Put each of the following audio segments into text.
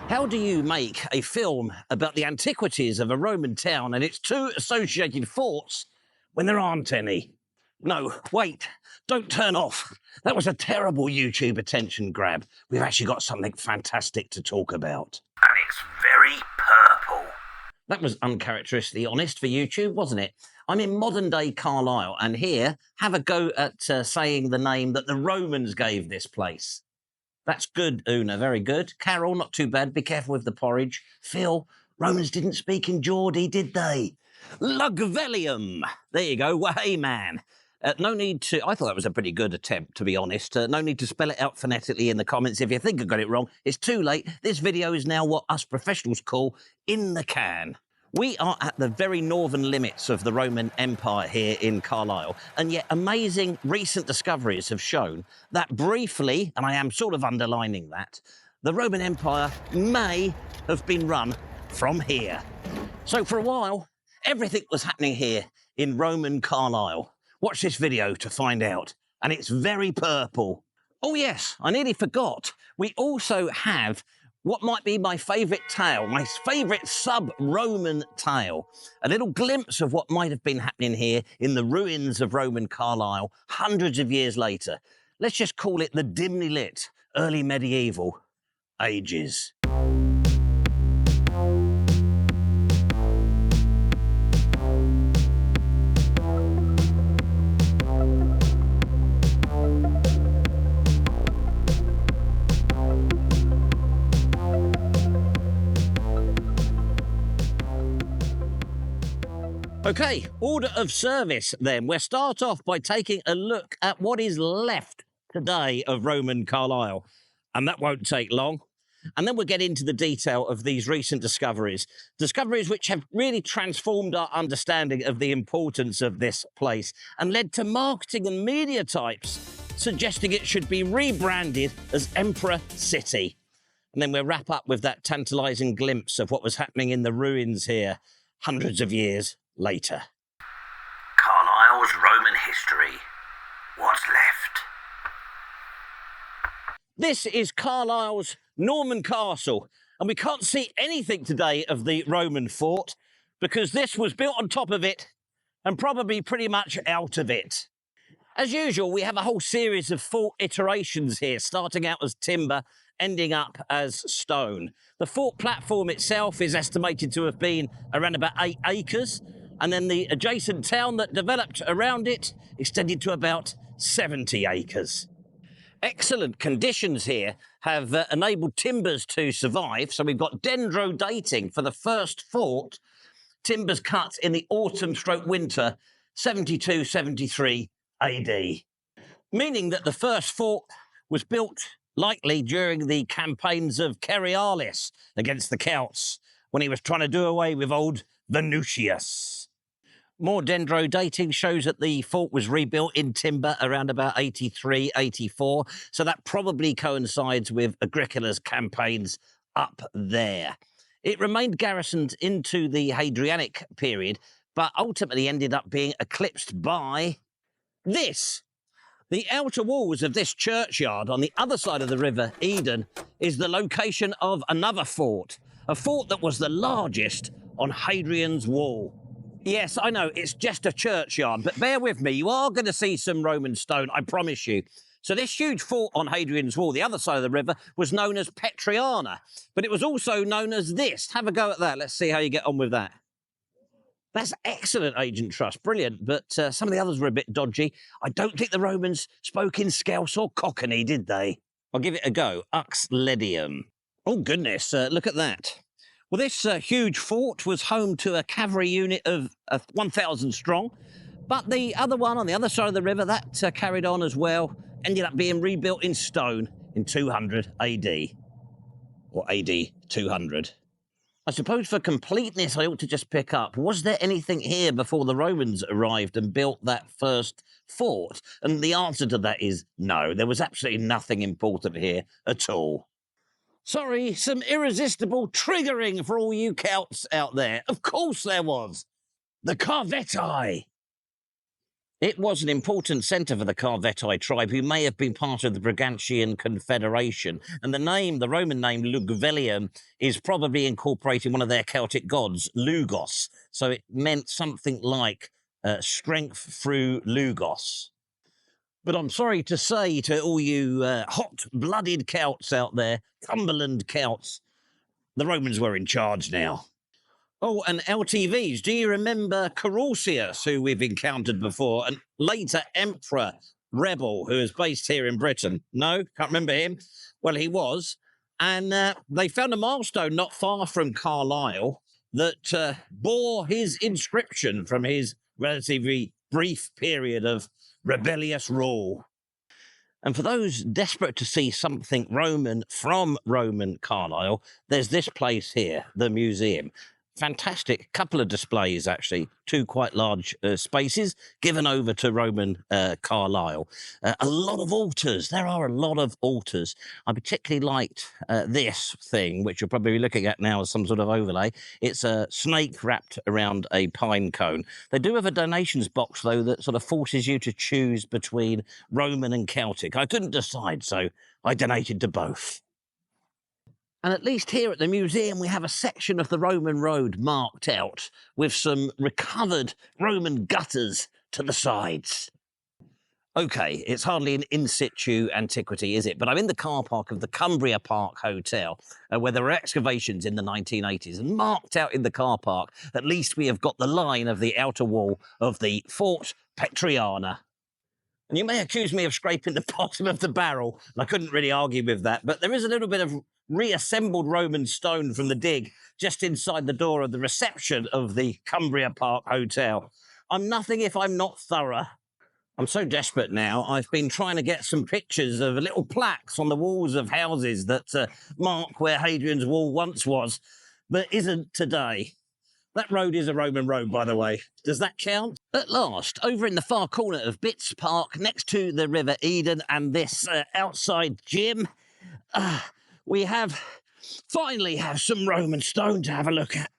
How do you make a film about the antiquities of a Roman town and its two associated forts when there aren't any? No, wait, don't turn off. That was a terrible YouTube attention grab. We've actually got something fantastic to talk about. And it's very purple. That was uncharacteristically honest for YouTube, wasn't it? I'm in modern-day Carlisle, and here, have a go at saying the name that the Romans gave this place. That's good, Una, very good. Carol, not too bad. Be careful with the porridge. Phil, Romans didn't speak in Geordie, did they? Luguvallium. There you go. Well, hey, man. No need to... I thought that was a pretty good attempt, to be honest. No need to spell it out phonetically in the comments if you think I got it wrong. It's too late. This video is now what us professionals call in the can. We are at the very northern limits of the Roman Empire here in Carlisle, and yet amazing recent discoveries have shown that briefly, and I am sort of underlining that, the Roman Empire may have been run from here. So for a while, everything was happening here in Roman Carlisle. Watch this video to find out, and it's very purple. Oh yes, I nearly forgot. We also have what might be my favourite tale, my favourite sub-Roman tale. A little glimpse of what might have been happening here in the ruins of Roman Carlisle hundreds of years later. Let's just call it the dimly lit, early medieval ages. Okay, order of service then. We'll start off by taking a look at what is left today of Roman Carlisle, and that won't take long. And then we'll get into the detail of these recent discoveries which have really transformed our understanding of the importance of this place and led to marketing and media types suggesting it should be rebranded as Emperor City. And then we'll wrap up with that tantalising glimpse of what was happening in the ruins here hundreds of years later. Carlisle's Roman history. What's left? This is Carlisle's Norman Castle, and we can't see anything today of the Roman fort because this was built on top of it and probably pretty much out of it. As usual, we have a whole series of fort iterations here, starting out as timber, ending up as stone. The fort platform itself is estimated to have been around about 8 acres, and then the adjacent town that developed around it extended to about 70 acres. Excellent conditions here have enabled timbers to survive, so we've got dendro dating for the first fort, timbers cut in the autumn/winter 72-73 AD, meaning that the first fort was built likely during the campaigns of Carlisle against the Celts, when he was trying to do away with old Venusius. More dendro dating shows that the fort was rebuilt in timber around about 83, 84, so that probably coincides with Agricola's campaigns up there. It remained garrisoned into the Hadrianic period, but ultimately ended up being eclipsed by this. The outer walls of this churchyard on the other side of the River Eden is the location of another fort, a fort that was the largest on Hadrian's wall. Yes, I know, it's just a churchyard, but bear with me, you are going to see some Roman stone, I promise you. So this huge fort on Hadrian's wall, the other side of the river, was known as Petriana, but it was also known as this. Have a go at that, let's see how you get on with that. That's excellent, Agent Trust, brilliant, but some of the others were a bit dodgy. I don't think the Romans spoke in Scouse or Cockney, did they? I'll give it a go. Uxelodunum. Oh, goodness, look at that. Well, this huge fort was home to a cavalry unit of 1,000 strong, but the other one on the other side of the river, that carried on as well, ended up being rebuilt in stone in 200 AD, or AD 200. I suppose for completeness, I ought to just pick up, was there anything here before the Romans arrived and built that first fort? And the answer to that is no, there was absolutely nothing important here at all. Sorry, some irresistible triggering for all you Celts out there. Of course there was. The Carvetti. It was an important centre for the Carvetii tribe, who may have been part of the Brigantian Confederation, and the name, the Roman name Luguvallium, is probably incorporating one of their Celtic gods, Lugos, so it meant something like strength through Lugos. But I'm sorry to say to all you hot-blooded Celts out there, Cumberland Celts, the Romans were in charge now. Oh, and LTVs. Do you remember Carausius, who we've encountered before, and later Emperor Rebel, who is based here in Britain? No? Can't remember him? Well, he was. And they found a milestone not far from Carlisle that bore his inscription from his relatively brief period of rebellious rule. And for those desperate to see something Roman from Roman Carlisle, there's this place here, the museum. Fantastic couple of displays, actually, two quite large spaces given over to Roman Carlisle. A lot of altars. There are a lot of altars. I particularly liked this thing, which you're probably looking at now as some sort of overlay. It's a snake wrapped around a pine cone. They do have a donations box, though, that sort of forces you to choose between Roman and Celtic. I couldn't decide, so I donated to both. And at least here at the museum, we have a section of the Roman road marked out with some recovered Roman gutters to the sides. OK, it's hardly an in-situ antiquity, is it? But I'm in the car park of the Cumbria Park Hotel, where there were excavations in the 1980s, and marked out in the car park, at least we have got the line of the outer wall of the Fort Petriana. And you may accuse me of scraping the bottom of the barrel, and I couldn't really argue with that, but there is a little bit of reassembled Roman stone from the dig just inside the door of the reception of the Cumbria Park Hotel. I'm nothing if I'm not thorough. I'm so desperate now, I've been trying to get some pictures of little plaques on the walls of houses that mark where Hadrian's wall once was, but isn't today. That road is a Roman road, by the way. Does that count? At last, over in the far corner of Bitts Park, next to the River Eden and this outside gym, we finally have some Roman stone to have a look at.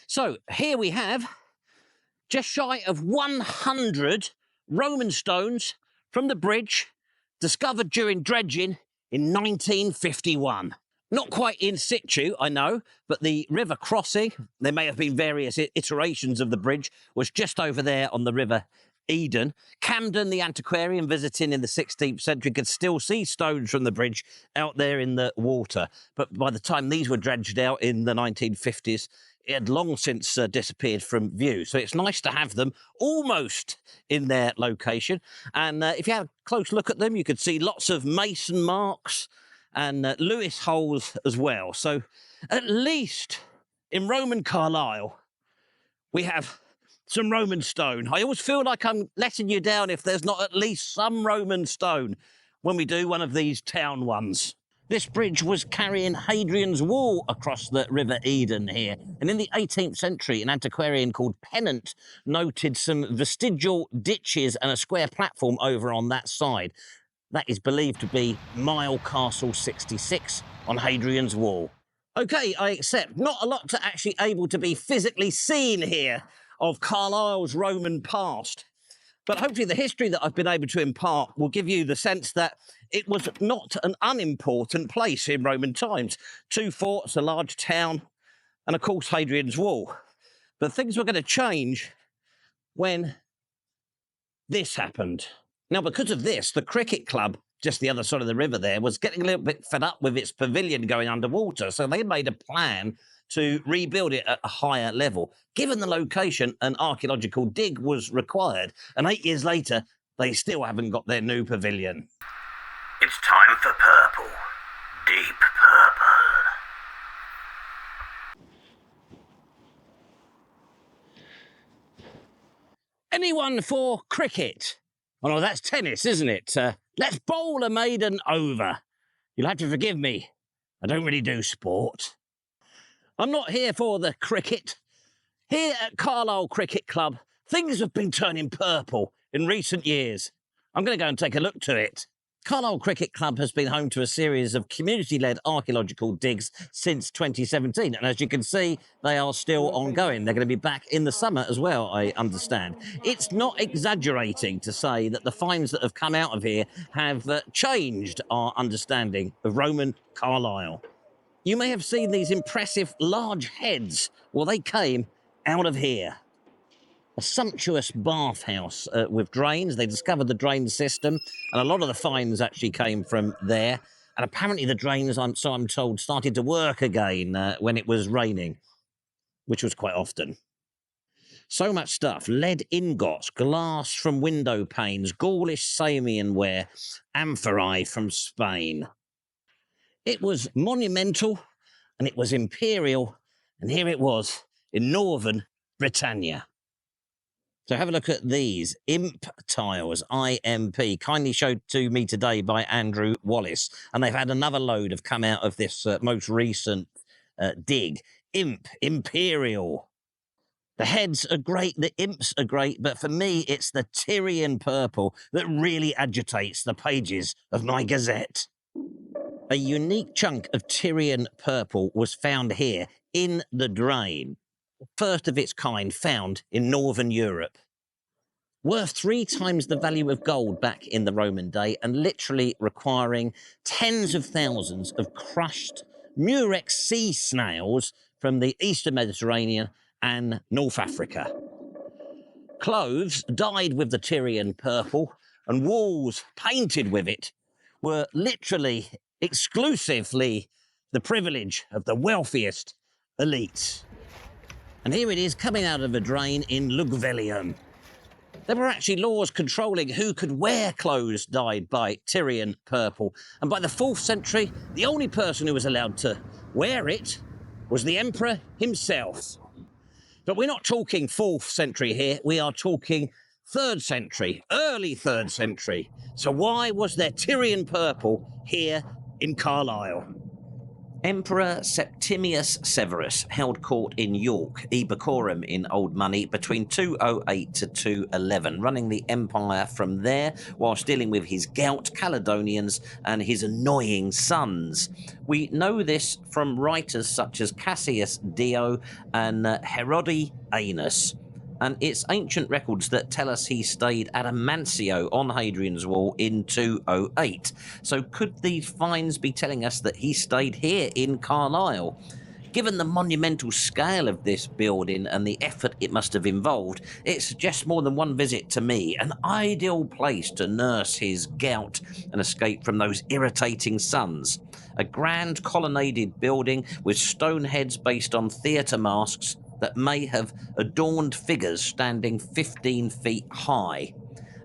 So here we have just shy of 100 Roman stones from the bridge discovered during dredging in 1951. Not quite in situ, I know, but the river crossing, there may have been various iterations of the bridge, was just over there on the River Eden. Camden, the antiquarian visiting in the 16th century, could still see stones from the bridge out there in the water. But by the time these were dredged out in the 1950s, it had long since disappeared from view. So it's nice to have them almost in their location. And if you have a close look at them, you could see lots of mason marks and Lewis holes as well. So at least in Roman Carlisle, we have some Roman stone. I always feel like I'm letting you down if there's not at least some Roman stone when we do one of these town ones. This bridge was carrying Hadrian's wall across the River Eden here. And in the 18th century, an antiquarian called Pennant noted some vestigial ditches and a square platform over on that side. That is believed to be Mile Castle 66 on Hadrian's wall. OK, I accept. Not a lot to actually able to be physically seen here of Carlisle's Roman past. But hopefully the history that I've been able to impart will give you the sense that it was not an unimportant place in Roman times. 2 forts, a large town, and of course Hadrian's wall. But things were going to change when this happened. Now, because of this, the cricket club just the other side of the river there was getting a little bit fed up with its pavilion going underwater. So they made a plan to rebuild it at a higher level. Given the location, an archaeological dig was required. And 8 years later, they still haven't got their new pavilion. It's time for purple. Deep purple. Anyone for cricket? Oh, no, that's tennis, isn't it? Let's bowl a maiden over. You'll have to forgive me. I don't really do sport. I'm not here for the cricket. Here at Carlisle Cricket Club, things have been turning purple in recent years. I'm going to go and take a look to it. Carlisle Cricket Club has been home to a series of community-led archaeological digs since 2017, and as you can see, they are still ongoing. They're going to be back in the summer as well, I understand. It's not exaggerating to say that the finds that have come out of here have changed our understanding of Roman Carlisle. You may have seen these impressive large heads. Well, they came out of here. A sumptuous bathhouse with drains. They discovered the drain system, and a lot of the finds actually came from there. And apparently the drains, I'm told, started to work again when it was raining, which was quite often. So much stuff. Lead ingots, glass from window panes, Gaulish Samian ware, amphorae from Spain. It was monumental, and it was imperial, and here it was in northern Britannia. So have a look at these imp tiles, IMP, kindly showed to me today by Andrew Wallace. And they've had another load have come out of this most recent dig. Imp, imperial. The heads are great, the imps are great, but for me, it's the Tyrian Purple that really agitates the pages of my gazette. A unique chunk of Tyrian Purple was found here in the drain. First of its kind found in Northern Europe. Worth 3 times the value of gold back in the Roman day and literally requiring tens of thousands of crushed Murex sea snails from the Eastern Mediterranean and North Africa. Clothes dyed with the Tyrian Purple and walls painted with it were literally exclusively the privilege of the wealthiest elites. And here it is coming out of a drain in Luguvallium. There were actually laws controlling who could wear clothes dyed by Tyrian Purple. And by the 4th century, the only person who was allowed to wear it was the emperor himself. But we're not talking 4th century here, we are talking 3rd century, early 3rd century. So why was there Tyrian Purple here in Carlisle? Emperor Septimius Severus held court in York, Ebicorum in old money, between 208 to 211, running the empire from there whilst dealing with his gout, Caledonians and his annoying sons. We know this from writers such as Cassius Dio and Herodianus. And it's ancient records that tell us he stayed at a Mancio on Hadrian's Wall in 208. So could these finds be telling us that he stayed here in Carlisle? Given the monumental scale of this building and the effort it must have involved, it suggests more than one visit to me, an ideal place to nurse his gout and escape from those irritating sons. A grand colonnaded building with stone heads based on theatre masks that may have adorned figures standing 15 feet high.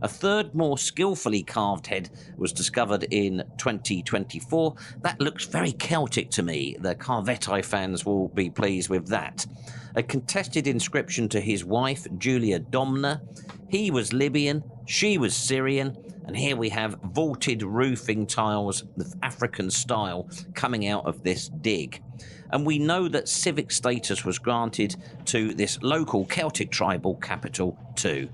A third, more skillfully carved head was discovered in 2024. That looks very Celtic to me. The Carvetti fans will be pleased with that. A contested inscription to his wife, Julia Domna. He was Libyan, she was Syrian, and here we have vaulted roofing tiles of African style coming out of this dig. And we know that civic status was granted to this local Celtic tribal capital too.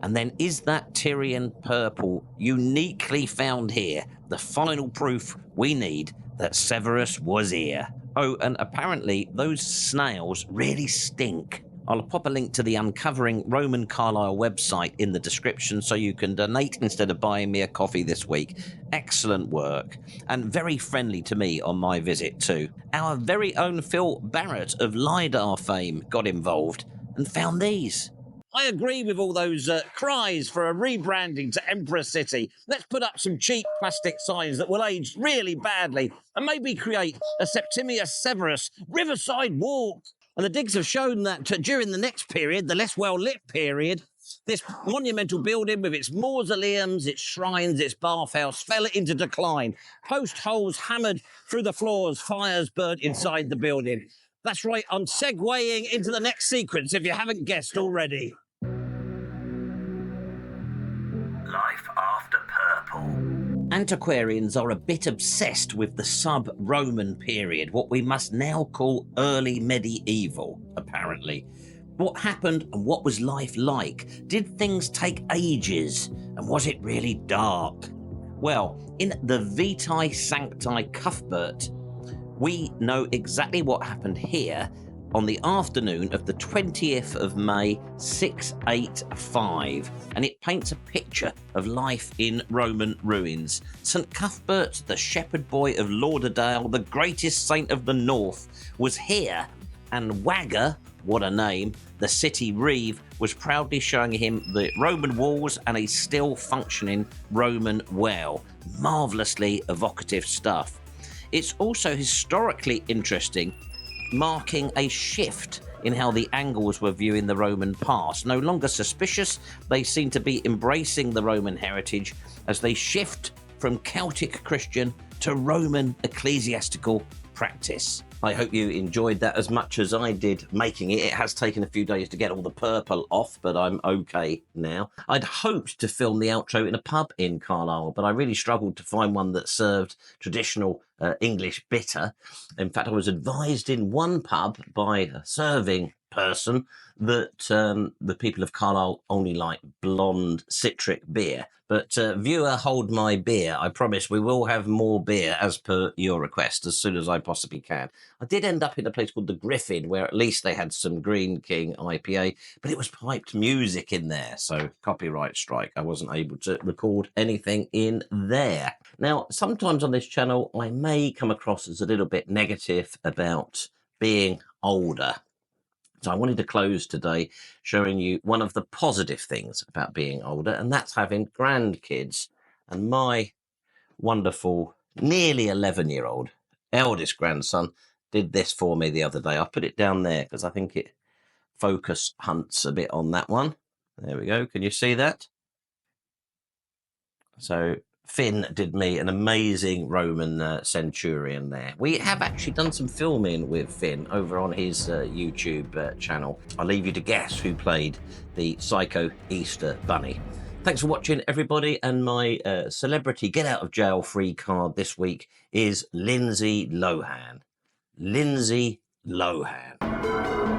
And then is that Tyrian Purple uniquely found here the final proof we need that Severus was here? Oh, and apparently those snails really stink. I'll pop a link to the Uncovering Roman Carlisle website in the description so you can donate instead of buying me a coffee this week. Excellent work, and very friendly to me on my visit too. Our very own Phil Barrett of LiDAR fame got involved and found these. I agree with all those cries for a rebranding to Emperor City. Let's put up some cheap plastic signs that will age really badly and maybe create a Septimius Severus Riverside Walk. And the digs have shown that during the next period, the less well-lit period, this monumental building with its mausoleums, its shrines, its bathhouse fell into decline. Post holes hammered through the floors, fires burnt inside the building. That's right, I'm segueing into the next sequence if you haven't guessed already. Life after purple. Antiquarians are a bit obsessed with the sub-Roman period, what we must now call early medieval, apparently. What happened and what was life like? Did things take ages? And was it really dark? Well, in the Vitae Sancti Cuthbert, we know exactly what happened here on the afternoon of the 20th of May 685, and it paints a picture of life in Roman ruins. St Cuthbert, the shepherd boy of Lauderdale, the greatest saint of the north, was here, and Wagger, what a name, the city reeve, was proudly showing him the Roman walls and a still functioning Roman well. Marvellously evocative stuff. It's also historically interesting, marking a shift in how the Angles were viewing the Roman past. No longer suspicious, they seem to be embracing the Roman heritage as they shift from Celtic Christian to Roman ecclesiastical practice. I hope you enjoyed that as much as I did making it. It has taken a few days to get all the purple off, but I'm okay now. I'd hoped to film the outro in a pub in Carlisle, but I really struggled to find one that served traditional English bitter. In fact, I was advised in one pub by a serving person that the people of Carlisle only like blonde citric beer. But viewer, hold my beer. I promise we will have more beer as per your request as soon as I possibly can. I did end up in a place called the Griffin, where at least they had some Green King IPA, but it was piped music in there, so copyright strike. I wasn't able to record anything in there. Now, sometimes on this channel, I may come across as a little bit negative about being older. So I wanted to close today showing you one of the positive things about being older, and that's having grandkids. And my wonderful, nearly 11-year-old eldest grandson did this for me the other day. I put it down there because I think it focus hunts a bit on that one. There we go. Can you see that? So Finn did me an amazing Roman centurion there. We have actually done some filming with Finn over on his YouTube channel. I'll leave you to guess who played the Psycho Easter Bunny. Thanks for watching, everybody, and my celebrity get out of jail free card this week is Lindsay Lohan. Lindsay Lohan.